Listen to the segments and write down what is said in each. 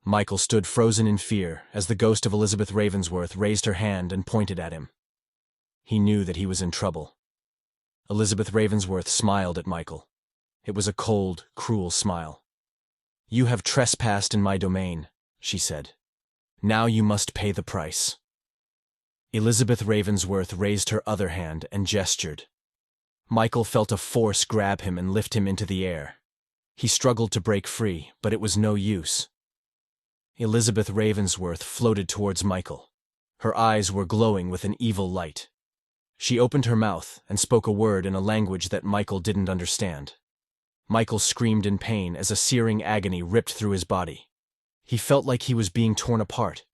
Michael stood frozen in fear as the ghost of Elizabeth Ravensworth raised her hand and pointed at him. He knew that he was in trouble. Elizabeth Ravensworth smiled at Michael. It was a cold, cruel smile. "You have trespassed in my domain," she said. "Now you must pay the price." Elizabeth Ravensworth raised her other hand and gestured. Michael felt a force grab him and lift him into the air. He struggled to break free, but it was no use. Elizabeth Ravensworth floated towards Michael. Her eyes were glowing with an evil light. She opened her mouth and spoke a word in a language that Michael didn't understand. Michael screamed in pain as a searing agony ripped through his body. He felt like he was being torn apart.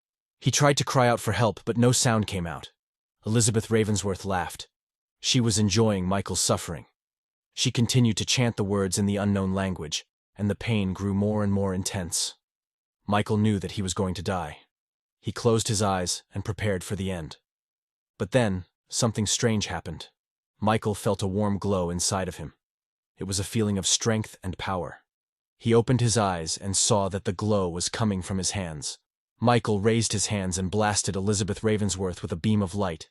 He tried to cry out for help, but no sound came out. Elizabeth Ravensworth laughed. She was enjoying Michael's suffering. She continued to chant the words in the unknown language, and the pain grew more and more intense. Michael knew that he was going to die. He closed his eyes and prepared for the end. But then, something strange happened. Michael felt a warm glow inside of him. It was a feeling of strength and power. He opened his eyes and saw that the glow was coming from his hands. Michael raised his hands and blasted Elizabeth Ravensworth with a beam of light.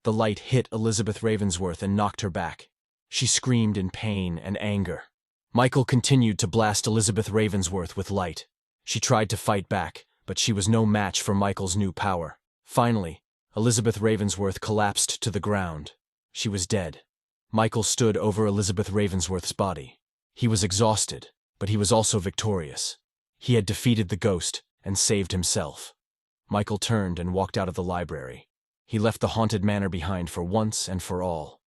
The light hit Elizabeth Ravensworth and knocked her back. She screamed in pain and anger. Michael continued to blast Elizabeth Ravensworth with light. She tried to fight back, but she was no match for Michael's new power. Finally, Elizabeth Ravensworth collapsed to the ground. She was dead. Michael stood over Elizabeth Ravensworth's body. He was exhausted, but he was also victorious. He had defeated the ghost and saved himself. Michael turned and walked out of the library. He left the haunted manor behind for once and for all.